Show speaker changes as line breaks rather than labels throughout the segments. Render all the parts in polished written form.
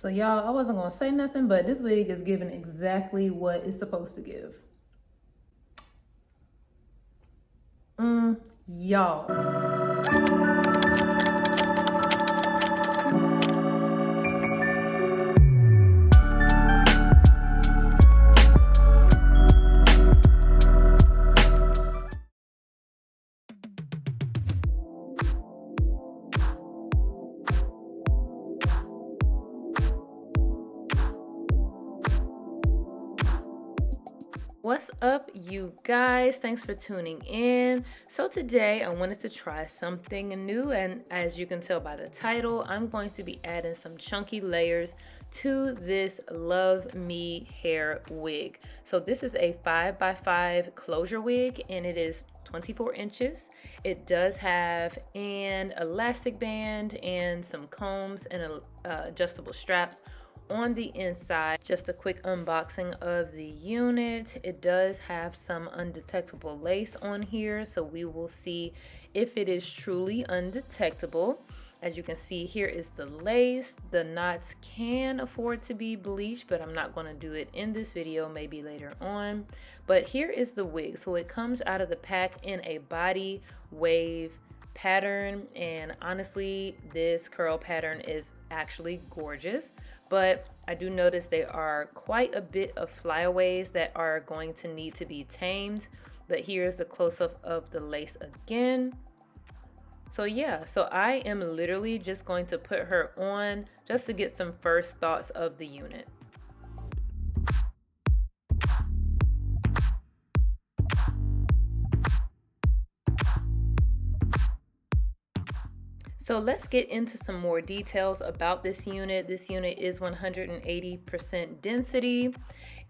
So y'all, I wasn't gonna say nothing, but this wig is giving exactly what it's supposed to give. Y'all. What's up, you guys? Thanks for tuning in. So today I wanted to try something new, and as you can tell by the title, I'm going to be adding some chunky layers to this Luvme hair wig. So this is a 5x5 closure wig, and it is 24 inches. It does have an elastic band and some combs and adjustable straps on the inside. Just a quick unboxing of the unit. It does have some undetectable lace on here, so we will see if it is truly undetectable. As you can see, here is the lace. The knots can afford to be bleached, but I'm not going to do it in this video, maybe later on. But here is the wig. So it comes out of the pack in a body wave pattern, and honestly, this curl pattern is actually gorgeous. But I do notice there are quite a bit of flyaways that are going to need to be tamed. But here's a close-up of the lace again. So yeah, so I am literally just going to put her on just to get some first thoughts of the unit. So let's get into some more details about this unit. This unit is 180% density.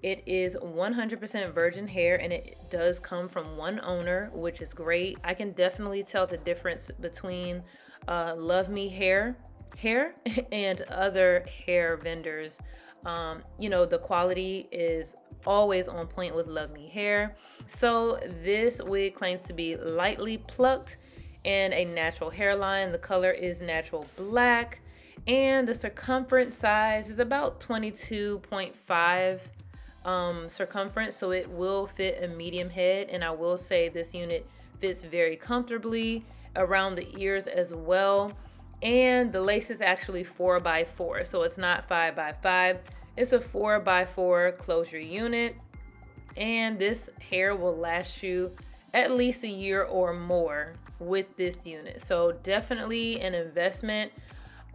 It is 100% virgin hair, and it does come from one owner, which is great. I can definitely tell the difference between Luvme hair and other hair vendors. You know, the quality is always on point with Luvme hair. So this wig claims to be lightly plucked and a natural hairline. The color is natural black, and the circumference size is about 22.5 circumference, so it will fit a medium head. And I will say this unit fits very comfortably around the ears as well. And the lace is actually 4x4, so it's not 5x5. It's a 4x4 closure unit, and this hair will last you at least a year or more with this unit. So definitely an investment.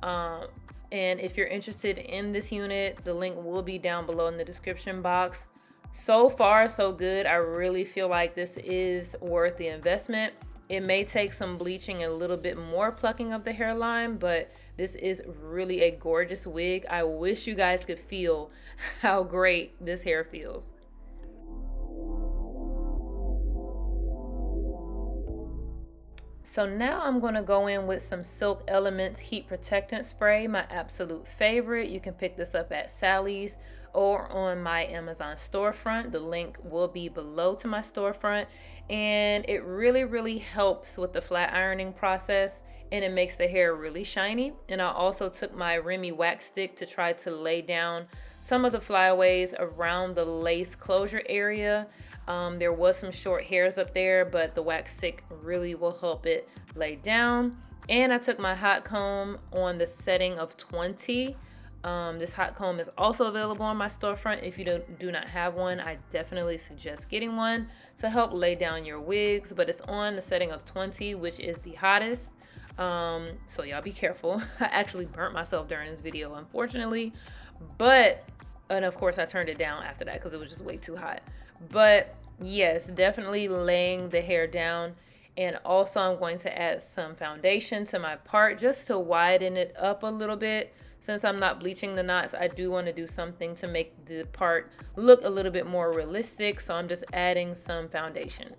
And if you're interested in this unit, the link will be down below in the description box. So far, so good. I really feel like this is worth the investment. It may take some bleaching and a little bit more plucking of the hairline, but this is really a gorgeous wig. I wish you guys could feel how great this hair feels. So now I'm going to go in with some Silk Elements Heat Protectant Spray, my absolute favorite. You can pick this up at Sally's or on my Amazon storefront. The link will be below to my storefront. And it really helps with the flat ironing process, and it makes the hair really shiny. And I also took my Remy wax stick to try to lay down some of the flyaways around the lace closure area. There was some short hairs up there, but the wax stick really will help it lay down. And I took my hot comb on the setting of 20. This hot comb is also available on my storefront. If you do not have one, I definitely suggest getting one to help lay down your wigs, but it's on the setting of 20, which is the hottest. So y'all be careful. I actually burnt myself during this video, unfortunately, and of course I turned it down after that because it was just way too hot. But yes, definitely laying the hair down. And also I'm going to add some foundation to my part just to widen it up a little bit. Since I'm not bleaching the knots, I do want to do something to make the part look a little bit more realistic. So I'm just adding some foundation.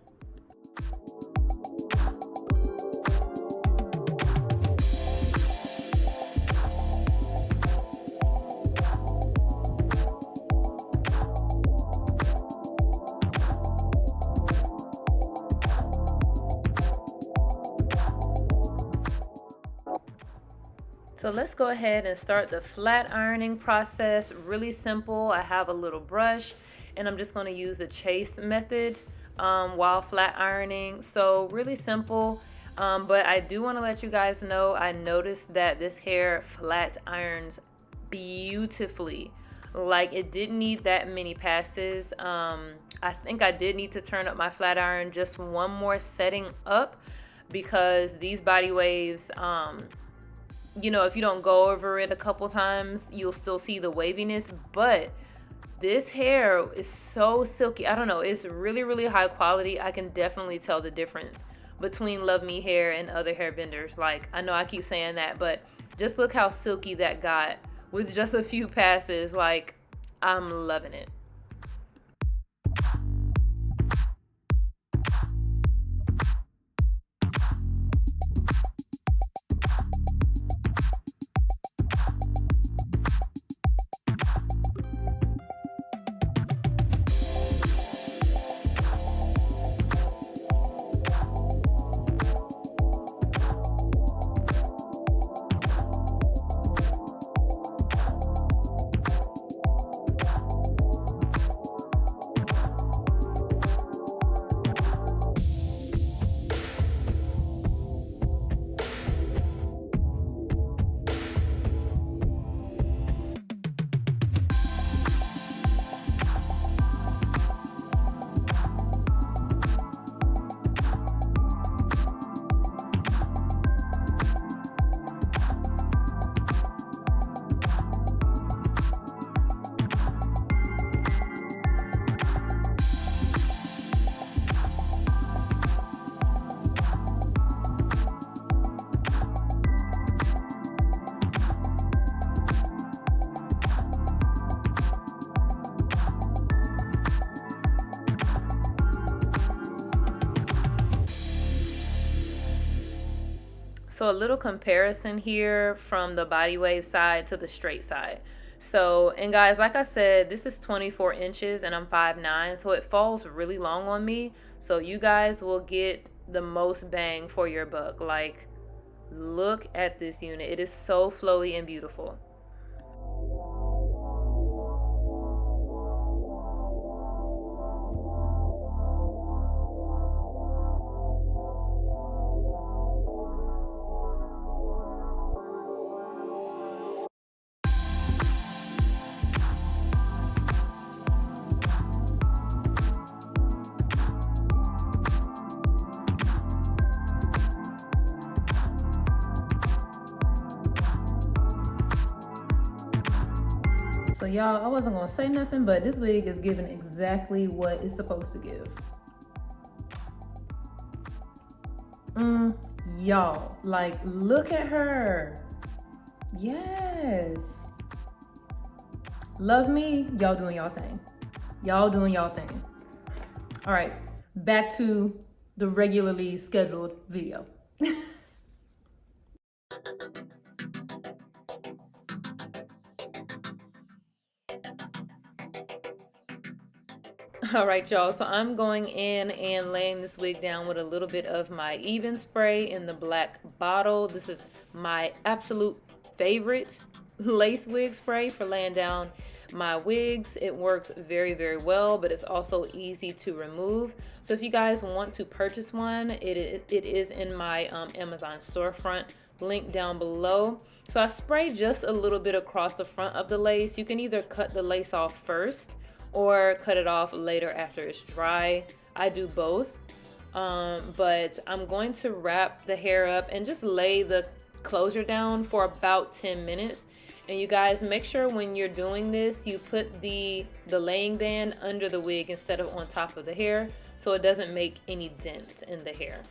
So let's go ahead and start the flat ironing process. Really simple. I have a little brush and I'm just going to use the chase method while flat ironing. So really simple. But I do want to let you guys know, I noticed that this hair flat irons beautifully. Like, it didn't need that many passes. I think I did need to turn up my flat iron just one more setting up, because these body waves, you know, if you don't go over it a couple times, you'll still see the waviness. But this hair is so silky. I don't know, it's really, really high quality. I can definitely tell the difference between Luvme hair and other hair vendors. Like, I know I keep saying that, but just look how silky that got with just a few passes. Like, I'm loving it. So a little comparison here from the body wave side to the straight side. So, and guys, like I said, this is 24 inches and I'm 5'9", so it falls really long on me. So you guys will get the most bang for your buck. Like, look at this unit. It is so flowy and beautiful. So y'all, I wasn't gonna say nothing, but this wig is giving exactly what it's supposed to give. Y'all, like, look at her. Yes. Luvme, y'all doing y'all thing. Y'all doing y'all thing. All right, back to the regularly scheduled video. All right, y'all, so I'm going in and laying this wig down with a little bit of my Even spray in the black bottle. This is my absolute favorite lace wig spray for laying down my wigs. It works very, very well, but it's also easy to remove. So if you guys want to purchase one, it is in my Amazon storefront, link down below. So I spray just a little bit across the front of the lace. You can either cut the lace off first or cut it off later after it's dry. I do both, but I'm going to wrap the hair up and just lay the closure down for about 10 minutes. And you guys, make sure when you're doing this, you put the laying band under the wig instead of on top of the hair, so it doesn't make any dents in the hair.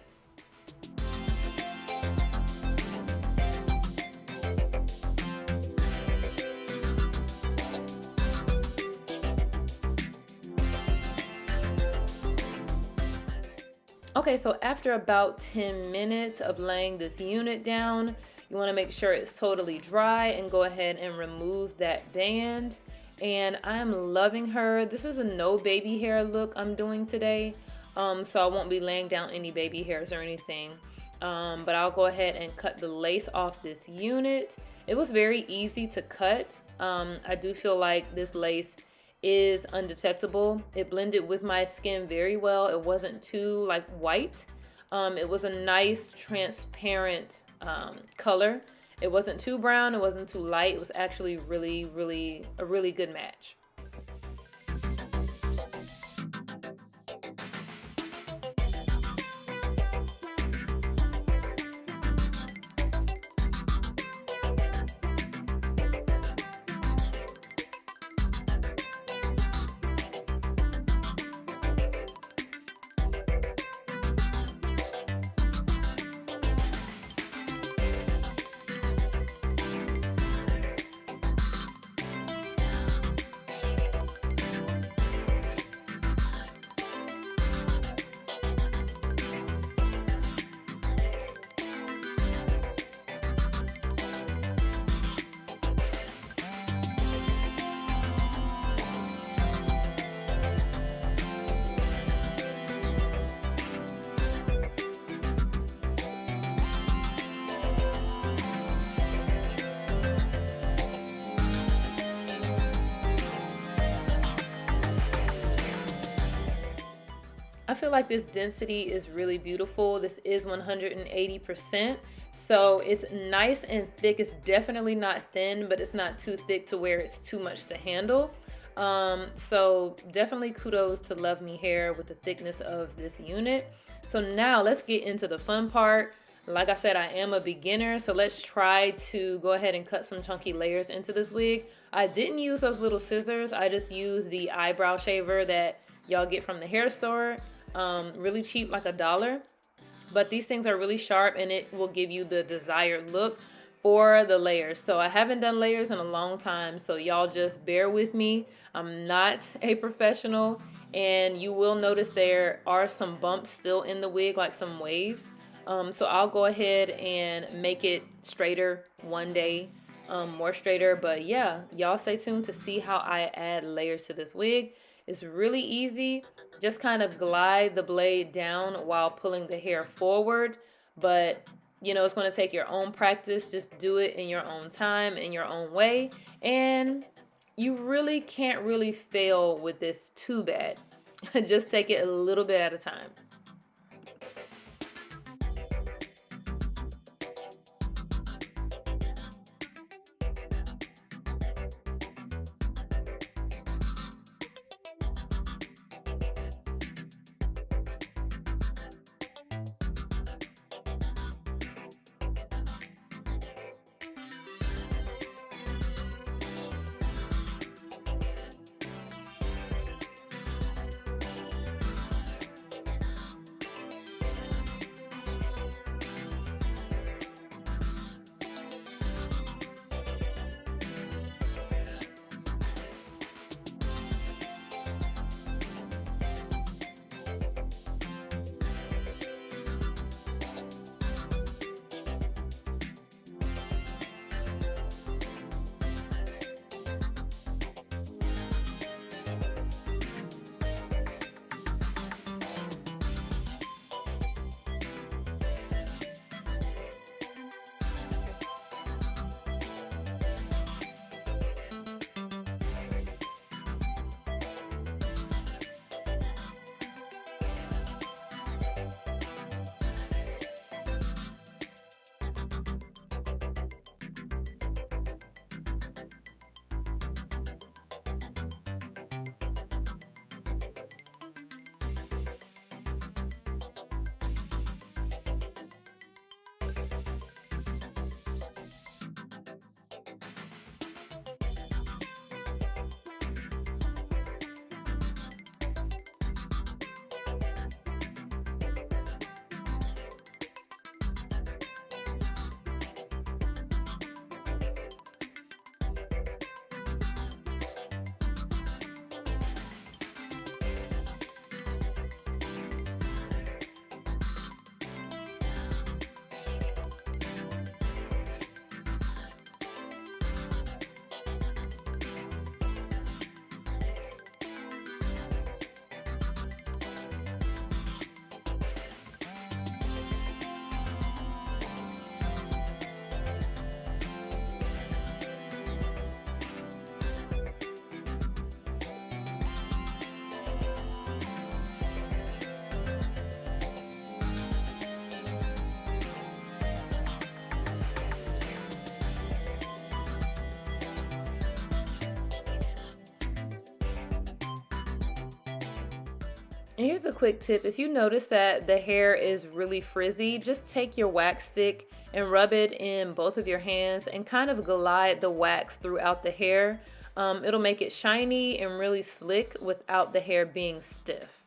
Okay, so after about 10 minutes of laying this unit down, you want to make sure it's totally dry and go ahead and remove that band. And I'm loving her. This is a no baby hair look I'm doing today, so I won't be laying down any baby hairs or anything. But I'll go ahead and cut the lace off this unit. It was very easy to cut. I do feel like this lace is undetectable. It blended with my skin very well. It wasn't too like white. It was a nice transparent color. It wasn't too brown. It wasn't too light. It was actually really a really good match. I feel like this density is really beautiful. This is 180%. So it's nice and thick. It's definitely not thin, but it's not too thick to where it's too much to handle. So definitely kudos to Luvme Hair with the thickness of this unit. So now let's get into the fun part. Like I said, I am a beginner, so let's try to go ahead and cut some chunky layers into this wig. I didn't use those little scissors. I just used the eyebrow shaver that y'all get from the hair store. Really cheap, like $1. But these things are really sharp and it will give you the desired look for the layers. So I haven't done layers in a long time, so y'all just bear with me. I'm not a professional, and you will notice there are some bumps still in the wig, like some waves. So I'll go ahead and make it straighter one day, more straighter. But yeah, y'all stay tuned to see how I add layers to this wig. It's really easy. Just kind of glide the blade down while pulling the hair forward. But, you know, it's going to take your own practice. Just do it in your own time, in your own way. And you really can't really fail with this too bad. Just take it a little bit at a time. And here's a quick tip. If you notice that the hair is really frizzy, just take your wax stick and rub it in both of your hands and kind of glide the wax throughout the hair. It'll make it shiny and really slick without the hair being stiff.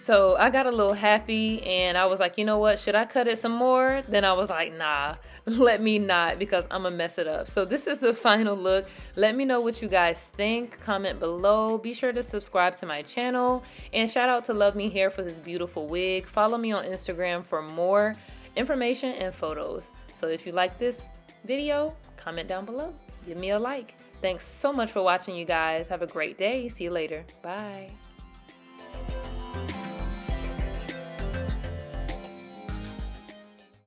So I got a little happy and I was like, you know what, should I cut it some more? Then I was like, nah, let me not, because I'm gonna mess it up. So this is the final look. Let me know what you guys think. Comment below. Be sure to subscribe to my channel, and shout out to Luvme Hair for this beautiful wig. Follow me on Instagram for more information and photos. So if you like this video, comment down below. Give me a like. Thanks so much for watching, you guys. Have a great day. See you later. Bye.